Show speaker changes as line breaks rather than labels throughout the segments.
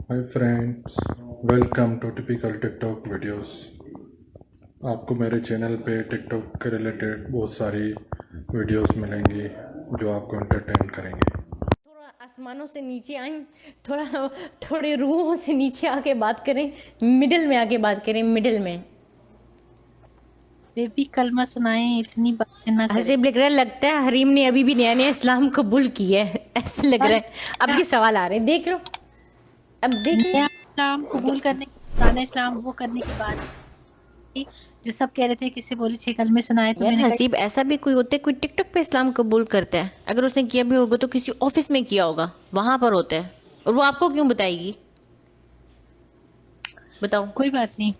Hi friends, welcome to typical TikTok videos. आपको मेरे channel पे टिकटॉक के रिलेटेड बहुत सारी वीडियोस मिलेंगी जो आपको एंटरटेन करेंगी।
थोड़ा आसमानों से नीचे आए, थोड़े रूहों से नीचे आके बात करें, मिडिल में आके बात करें, मिडिल में।
बेबी कलमा सुनाएं, इतनी बातें ना करें।
हसीब लग रहा है, लगता है हरीम ने अभी भी नया नया इस्लाम कबूल किया है, ऐसे लग रहा है। अब ये सवाल आ रहे हैं, देख लो, अब देख लो।
नया इस्लाम कबूल करने पुराना इस्लाम वो करने की बात थी जो सब कह रहे थे किससे बोले 6 कलमे सुनाए तो
यार
मैंने कहा
हसीब, ऐसा भी कोई होता है कोई टिकटॉक पे इस्लाम कबूल करता है? अगर उसने किया भी होगा तो किसी ऑफिस में किया होगा, वहां पर होता है, और वो आपको क्यों बताएगी? बताओ।
कोई बात नहीं,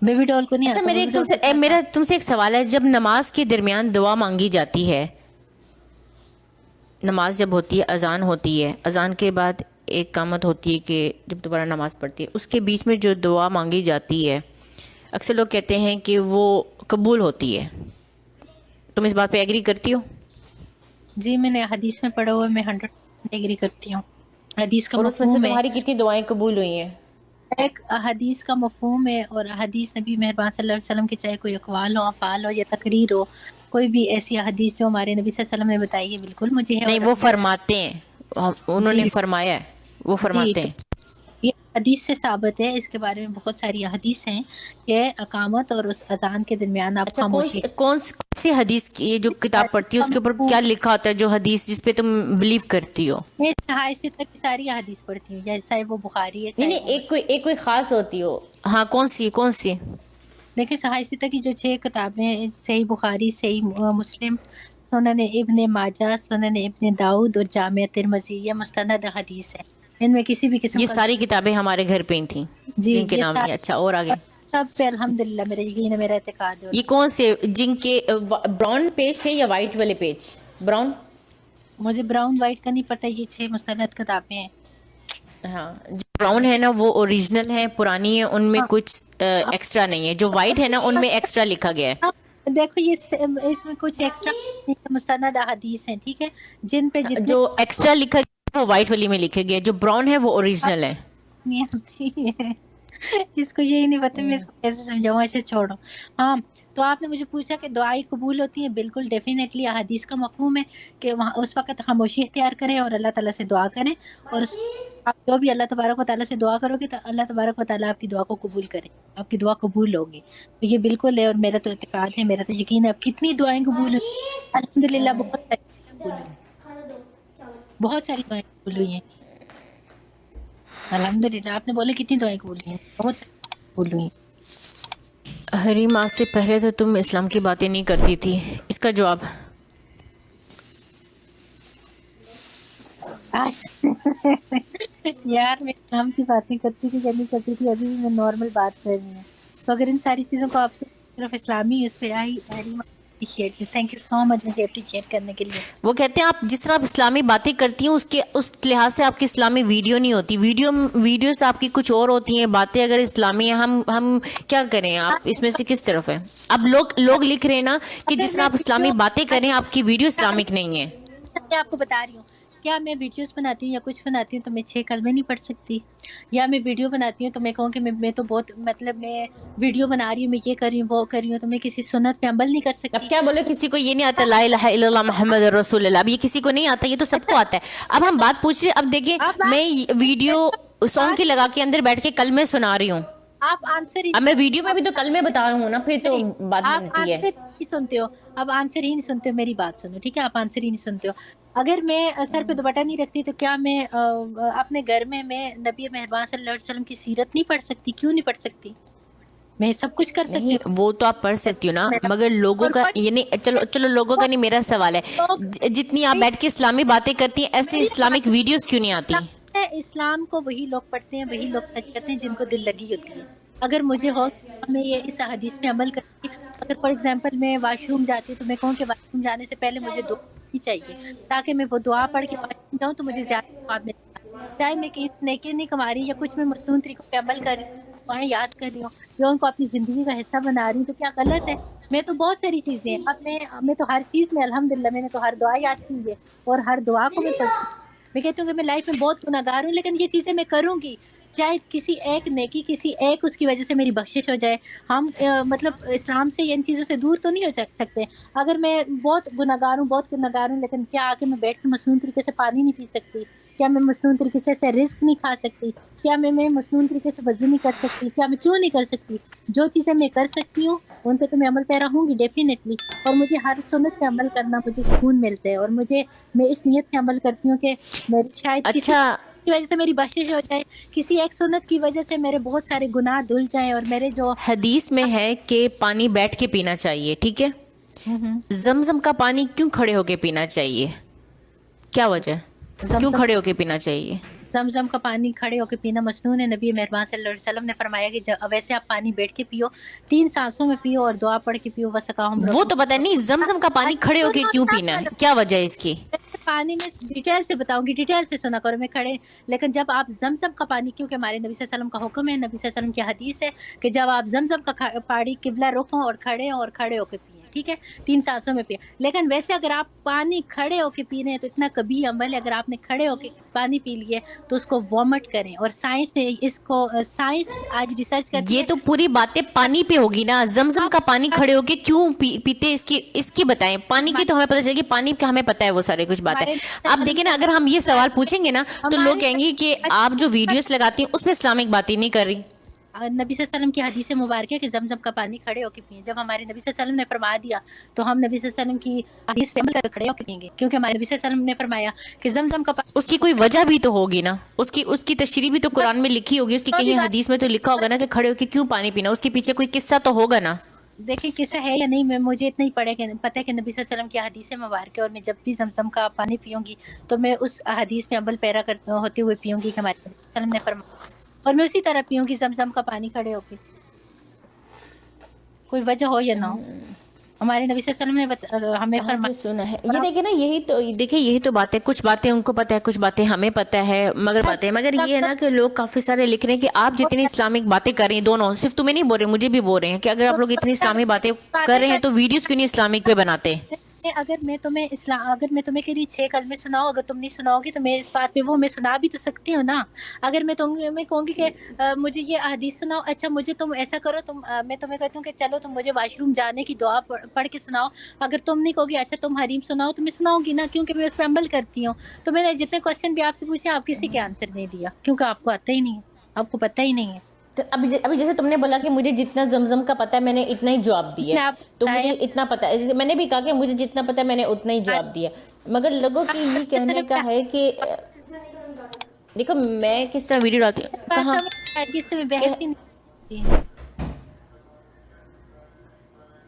बेबी डॉल को नहीं
अच्छा,
आता।
मेरे
बेबी
एक
डॉल को
तुमसे मेरा तुमसे एक सवाल है। जब नमाज के दरमियान दुआ मांगी जाती है, नमाज जब होती है, अजान होती है, अजान के बाद एक कामत होती है कि जब दोबारा नमाज पढ़ती है, उसके बीच में जो दुआ मांगी जाती है, अक्सर लोग कहते हैं कि वो कबूल होती है। तुम इस बात पे एग्री करती हो?
जी मैंने हदीस में पढ़ा हुआ है, मैं 100% एग्री करती हूँ। हदीस का
और उसमें से
मफहूम है,
तुम्हारी कितनी दुआएं कबूल हुई हैं?
एक हदीस का मफहूम है, और हदीस नबी मेहरबान सल्लल्लाहु अलैहि वसल्लम के चाहे कोई अक़वाल हो, अफ़ाल हो या तकरीर हो, कोई भी ऐसी हदीस जो हमारे नबी सल्लल्लाहु अलैहि वसल्लम ने बताई है बिल्कुल मुझे है।
नहीं,
और
वो फरमाते हैं, उन्होंने
जी
फरमाया है, वो
जी,
फरमाते
तो
हैं।
ये हदीस से साबित है। इसके बारे में बहुत सारी हदीस हैं कि अकामत और उस अजान के दरमियान आप
अच्छा,
खामोशी
कौन सी हदीस की, ये जो किताब पढ़ती है उसके ऊपर क्या लिखा होता है, जो हदीस जिस पे तुम बिलीव करती हो?
मैं हाय से तक की सारी हदीस पढ़ती हूँ, या चाहे वो बुखारी है
नहीं
चाहे
नहीं,
वो
एक कोई खास होती हो। हाँ, कौन सी कौन सी?
देखिए सहायसिता की जो 6 किताबें हैं, सही बुखारी, सही मुस्लिम, सुनन इब्ने माजा, सुनन इब्ने दाऊद और जामिया तिरमिज़ी, ये मुस्तनद हदीस है। इनमें किसी भी किस्म
ये
का
सारी किताबें हमारे घर पे ही थी,
जी
जिनके
ये
नाम नहीं। अच्छा, और आगे?
सब पे अल्हम्दुलिल्लाह मेरा यकीन है, मेरा एतकाद है।
ये कौन से, जिनके ब्राउन पेज थे या वाइट वाले पेज? ब्राउन।
मुझे ब्राउन वाइट का नहीं पता, ये 6 मुस्तनद किताबें हैं।
हाँ, जो ब्राउन है ना वो ओरिजिनल है, पुरानी है, उनमें
हाँ
कुछ एक्स्ट्रा नहीं है। जो वाइट है ना उनमें एक्स्ट्रा लिखा गया है।
हाँ, देखो ये इसमें कुछ एक्स्ट्रा मुस्तनद हदीस हैं, ठीक है, जिन पे जितने
जो एक्स्ट्रा लिखा गया है वो वाइट वाली में लिखा गया है, जो ब्राउन है वो ओरिजिनल है।
नहीं आती है। इसको यही नहीं पता, मैं इसको कैसे समझाऊं। अच्छा छोड़ो। हाँ, तो आपने मुझे पूछा कि दुआएं कबूल होती हैं। बिल्कुल डेफिनेटली हदीस का मफहूम है कि वहाँ उस वक्त खामोशी इख्तियार करें और अल्लाह ताला से दुआ करें, और आप जो भी अल्लाह तबारक व ताला से दुआ करोगे तो अल्लाह तबारक व ताला आपकी दुआ को कबूल करे, आपकी दुआ कबूल होगी। तो ये बिल्कुल है, और मेरा तो इत्तेकाद है, मेरा तो यकीन है। अब कितनी दुआएं कबूल हुई अल्हम्दुलिल्लाह, बहुत सारी कबूल हुई, बहुत सारी दुआएं कबूल हुई हैं अल्हम्दुलिल्लाह। आपने बोले कितनी दुआएं कबूल हुई हैं? बहुत सारी कबूल हुई
हरीम, आज से पहले तो तुम इस्लाम की बातें नहीं करती थी, इसका जवाब?
आज यार मैं इस्लाम की बातें करती थी या नहीं करती थी, अभी भी मैं नॉर्मल बात कर रही हूँ। तो अगर इन सारी चीजों को आपसे सिर्फ इस्लामी उस पे I, very much appreciate, thank you so much मुझे अप्रिशिएट करने के लिए।
वो कहते हैं आप जिस तरह आप इस्लामी बातें करती हैं उसके उस लिहाज से आपकी इस्लामी वीडियो नहीं होती। वीडियोस आपकी कुछ और होती हैं, बातें अगर इस्लामी हैं। हम क्या करें? आप इसमें से किस तरफ है? अब लोग लिख रहे हैं ना कि
अगर
जिस तरह
मैं
आप इस्लामी
वीडियो
बातें करें आपकी वीडियो इस्लामिक नहीं है।
मैं आपको बता रही हूँ, क्या मैं वीडियोस बनाती हूँ या कुछ बनाती हूँ तो मैं 6 कलमे नहीं पढ़ सकती? या मैं वीडियो बनाती हूँ तो मैं कहूँ कि मैं तो बहुत, मतलब मैं वीडियो बना रही हूँ, मैं ये कर रही हूँ वो कर रही हूँ, तो मैं किसी सुन्नत पे अमल नहीं कर
अब
सकती?
क्या बोले, किसी को ये नहीं आता ला इलाहा इल्लल्लाह मुहम्मद रसूलुल्लाह? अब ये किसी को नहीं आता, ये तो सबको आता है। अब हम बात पूछ रहे, अब देखिए,
आप
मैं वीडियो सॉन्ग की लगा के अंदर बैठ के कल मैं सुना रही हूँ।
आप आंसर ही
अब मैं वीडियो में भी तो कल मैं बता रहा हूँ ना, फिर तो
नहीं,
बात
आप
बनती है।
आंसर नहीं सुनते हो। अब आंसर ही नहीं सुनते हो, मेरी बात सुनो, ठीक है? आप आंसर ही नहीं सुनते हो। अगर मैं सर पे दुपट्टा नहीं रखती तो क्या मैं अपने घर में मैं नबी मेहरबान सल्लल्लाहु अलैहि वसल्लम की सीरत नहीं पढ़ सकती? क्यों नहीं पढ़ सकती? मैं सब कुछ कर सकती
नहीं, वो तो आप पढ़ सकती हो ना,
हूँ।
मगर लोगों
और
का
पढ़
ये नहीं। चलो चलो, लोगों का नहीं, मेरा सवाल है,
लोग
जितनी आप बैठ के इस्लामी बातें करती हैं, ऐसे
मेरी बात
इस्लामिक वीडियोस क्यों नहीं आती?
है, इस्लाम को वही लोग पढ़ते हैं, वही लोग सच करते हैं जिनको दिल लगी होती है। अगर मुझे हो मैं ये इस हदीस पे अमल करती, अगर फॉर एग्जांपल मैं वॉशरूम जाती हूँ तो मैं कहूँ कि वॉशरूम जाने से पहले मुझे दुआ करनी चाहिए, ताकि मैं वो दुआ पढ़ के वॉशरूम जाऊँ तो मुझे ज्यादा सवाब मिले। चाहे मैं किसी नेकी नहीं कमा रही या कुछ मैं मसनून तरीकों पे अमल कर रही हूँ, दुआएं याद कर रही हूँ या उनको अपनी जिंदगी का हिस्सा बना रही हूँ, तो क्या गलत है? मैं तो बहुत सारी चीजें, अब मैं तो हर चीज में अल्हम्दुलिल्लाह मैंने तो हर दुआ याद की है और हर दुआ को मैं पढ़ती हूँ। میں کہتی ہوں کہ میں لائف میں بہت گناہگار ہوں، لیکن یہ چیزیں میں کروں گی، شاید کسی ایک نیکی، کسی ایک اس کی وجہ سے میری بخشش ہو جائے. ہم مطلب اسلام سے ان چیزوں سے دور تو نہیں ہو سکتے. اگر میں بہت گناہگار ہوں، بہت گناہگار ہوں، لیکن کیا آ کے میں بیٹھ کے مصنون طریقے سے پانی نہیں پی سکتی؟ کیا میں مصنون طریقے سے رزق نہیں کھا سکتی؟ کیا میں مصنون طریقے سے وضو نہیں کر سکتی؟ کیا میں کیوں نہیں کر سکتی؟ جو چیزیں میں کر سکتی ہوں ان پہ تو میں عمل پیرا ہوں گی ڈیفینیٹلی. اور مجھے ہر سنت پہ عمل کرنا مجھے سکون ملتا ہے، اور میں اس نیت سے عمل کرتی ہوں کہ میری شاید کسی
اچھا،
کی وجہ سے میری بخشش ہو جائے، کسی ایک سنت کی وجہ سے میرے بہت سارے گناہ دھل جائیں، اور میرے جو
حدیث میں ہے کہ پانی بیٹھ کے پینا چاہیے، ٹھیک ہے؟
ہوں
زمزم کا پانی کیوں کھڑے ہو کے پینا چاہیے؟ کیا وجہ؟ کیوں
زمزم
کھڑے ہو کے پینا چاہیے؟
زمزم کا پانی کھڑے ہو کے پینا مسنون ہے. نبی مہربان صلی اللہ علیہ وسلم نے فرمایا کہ ویسے آپ پانی بیٹھ کے پیو، 3 سانسوں میں پیو اور دعا پڑھ کے پیو. وسقاہم
وہ
ربہم.
تو پتہ نہیں زمزم کا پانی کھڑے ہو کے کیوں پینا ہے، کیا وجہ ہے اس کی؟
پانی میں ڈیٹیل سے بتاؤں گی، ڈیٹیل سے سنا کرو. میں کھڑے لیکن جب آپ زمزم کا پانی، کیونکہ ہمارے نبی صلی اللہ علیہ وسلم کا حکم ہے، نبی صلی اللہ علیہ وسلم کی حدیث ہے کہ جب آپ زمزم کا پانی قبلہ رخ ہوں اور کھڑے ہو کے پیئیں، ٹھیک ہے، 3 سانسوں میں پیئیں. لیکن ویسے اگر آپ پانی کھڑے ہو کے پی رہے ہیں تو اتنا کبھی عمل ہے. اگر آپ نے کھڑے ہو کے پانی پی لیے تو اس کو وامٹ کریں. اور سائنس نے اس کو، سائنس آج ریسرچ کرتی
یہ
ہے.
تو پوری باتیں پانی پہ ہوگی نا. زمزم کا پانی کھڑے ہو کے کیوں پیتے، اس کی بتائیں. پانی کی تو ہمیں پتہ چلے گی، پانی کا ہمیں پتہ ہے وہ سارے کچھ بات ہے.
ہمارے
آپ دیکھیں نا، اگر ہم یہ سوال پوچھیں گے نا تو لوگ
ہمارے
کہیں گے کہ آپ جو ویڈیوز لگاتی ہیں اس میں اسلامک باتیں نہیں کر رہی.
نبی صلی اللہ علیہ وسلم کی حدیث مبارکہ ہے کہ زمزم کا پانی کھڑے ہو کے پئیں. جب ہمارے نبی صلی اللہ علیہ وسلم نے فرما دیا تو ہم نبی صلی اللہ علیہ وسلم کی حدیث سے عمل کر کے کھڑے ہو کے پئیں گے، کیونکہ ہمارے نبی صلی اللہ علیہ وسلم نے فرمایا کہ زمزم کا
اس کی کوئی وجہ بھی تو ہوگی نا، اس کی تشریح بھی تو قرآن میں لکھی ہوگی، اس کی کہیں حدیث میں تو لکھا ہوگا نا کہ کھڑے ہو کے کیوں پانی پینا. اس کے پیچھے کوئی قصہ تو ہوگا نا.
دیکھیں قصہ ہے یا نہیں، مجھے اتنا ہی پتہ ہے کہ نبی صلی اللہ علیہ وسلم کی حدیث مبارک ہے، اور میں جب بھی زمزم کا پانی پیوں گی تو میں اس حدیث پہ عمل پیرا ہوتے ہوئے پیوں گی کہ ہمارے نبی صلی اللہ علیہ وسلم نے فرمایا، اور میں اسی طرح پیوں گی زمزم کا پانی کھڑے ہو کے، کوئی وجہ ہو یا نہ ہو. ہمارے نبی صلی اللہ علیہ وسلم نے ہمیں
کہاں سے
فرمایا.
سنا ہے یہ؟ دیکھیں نا، یہی تو بات ہے. کچھ باتیں ان کو پتہ ہے، کچھ باتیں ہمیں پتہ ہے. مگر یہ ہے نا کہ لوگ کافی سارے لکھ رہے ہیں کہ آپ جتنی اسلامک باتیں کر رہی ہیں، دونوں، صرف تمہیں نہیں بول رہے، مجھے بھی بول رہے ہیں کہ اگر آپ لوگ اتنی اسلامی باتیں کر رہے ہیں تو ویڈیوز کیوں نہیں اسلامک پہ بناتے؟
اگر میں تمہیں کہہ رہی 6 کلمے سناؤ، اگر تم نہیں سناؤ گی تو میں اس بات پہ وہ میں سنا بھی تو سکتی ہوں نا. اگر میں کہوں گی کہ مجھے یہ حدیث سناؤ، اچھا مجھے تم ایسا کرو، میں تمہیں کہتی ہوں کہ چلو تم مجھے واش روم جانے کی دعا پڑھ کے سناؤ. اگر تم نہیں کہو گی اچھا تم حریم سناؤ تو میں سناؤں گی نا، کیونکہ میں اس پہ عمل کرتی ہوں. تو میں نے جتنے کوسچن بھی آپ سے پوچھے آپ کسی کے آنسر نہیں دیا، کیونکہ آپ کو آتا ہی نہیں ہے، آپ کو پتہ ہی نہیں ہے.
تو ابھی جیسے تم نے بولا کہ مجھے جتنا زمزم کا پتہ ہے میں نے اتنا ہی جواب دیا
میں
ہے،
آپ کو
تو
بتایا
مجھے اتنا پتہ ہے. میں نے بھی کہا کہ مجھے جتنا پتہ ہے میں نے اتنا ہی جواب دیا. مگر لوگوں کی یہ کہنے کا ہے کہ دیکھو میں کس طرح ویڈیو ڈالتی ہوں،
بات
کہاں
سمجھ آئے گی، اس سے میں
کہ
بحث ہی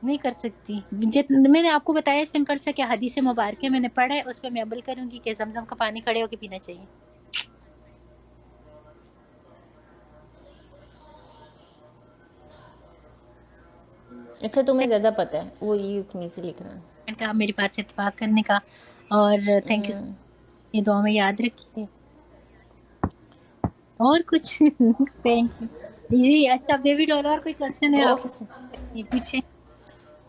نہیں کر سکتی. میں نے آپ کو بتایا سمپل سا کہ حدیث مبارکہ میں نے پڑھا ہے، اس پہ میں عمل کروں گی کہ زمزم کا پانی کھڑے ہو کے پینا چاہیے.
اچھا تمہیں زیادہ پتہ ہے، وہ یہ کنی سے لکھ رہا ہے.
کا میری بات سے اتفاق کرنے کا، اور تھینک یو. یہ دعا میں یاد رکھیے. اور کچھ تھینک یو جی. اچھا بیبی ڈال، اور کوئی کوشچن ہے آپ پوچھیں.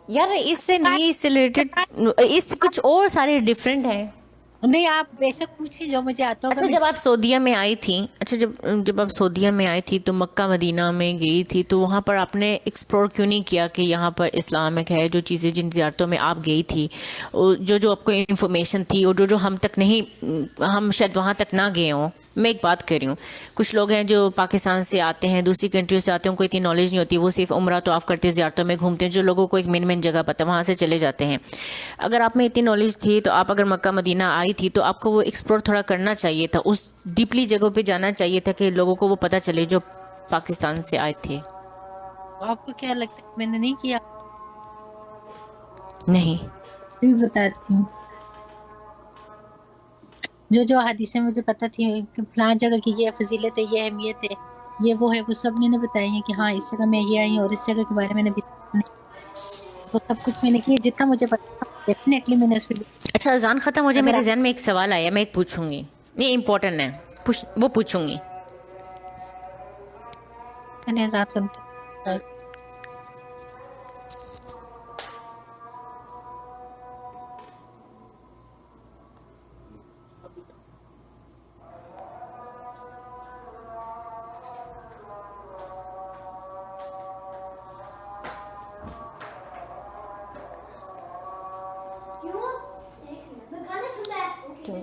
یار اس سے نہیں، اس سے ریلیٹڈ اس کچھ اور سارے ڈفرینٹ ہیں.
نہیں آپ بے شک پوچھیں جو مجھے آتا ہوگا.
اچھا جب آپ سعودیہ میں آئی تھیں، جب آپ سعودیہ میں آئی تھی تو مکہ مدینہ میں گئی تھی، تو وہاں پر آپ نے ایکسپلور کیوں نہیں کیا کہ یہاں پر اسلامک ہے؟ جو چیزیں جن زیارتوں میں آپ گئی تھی، جو آپ کو انفارمیشن تھی، اور جو ہم تک نہیں، ہم شاید وہاں تک نہ گئے ہوں. میں ایک بات کر رہی ہوں، کچھ لوگ ہیں جو پاکستان سے آتے ہیں، دوسری کنٹریوں سے آتے ہیں، ان کو اتنی نالج نہیں ہوتی، وہ صرف عمرہ تو آپ کرتے زیارتوں میں گھومتے ہیں. جو لوگوں کو ایک مین جگہ پتہ وہاں سے چلے جاتے ہیں. اگر آپ میں اتنی نالج تھی تو آپ اگر مکہ مدینہ آئی تھی تو آپ کو وہ ایکسپلور تھوڑا کرنا چاہیے تھا، اس ڈیپلی جگہوں پہ جانا چاہیے تھا کہ لوگوں کو وہ پتہ چلے جو پاکستان سے آئے تھے.
آپ کو کیا لگتا ہے میں نے نہیں کیا؟
نہیں
بھی بتاتی ہوں جو حدیثیں مجھے پتہ تھی کہ فلاں جگہ کی یہ فضیلت ہے، یہ اہمیت ہے، یہ وہ ہے، وہ سب میں نے بتائی ہیں کہ ہاں اس جگہ میں یہ آئی ہوں، اور اس جگہ کے بارے میں نے بھی تو سب کچھ میں نے کیا جتنا مجھے پتا. ڈیفینیٹلی میں نے اس پہ.
اچھا اذان ختم ہو جائے،
اگر
میرے
آپ
ذہن میں ایک سوال آیا، میں ایک پوچھوں گی، یہ امپورٹنٹ ہے، وہ پوچھوں گی.
نے آزاد سنتے
2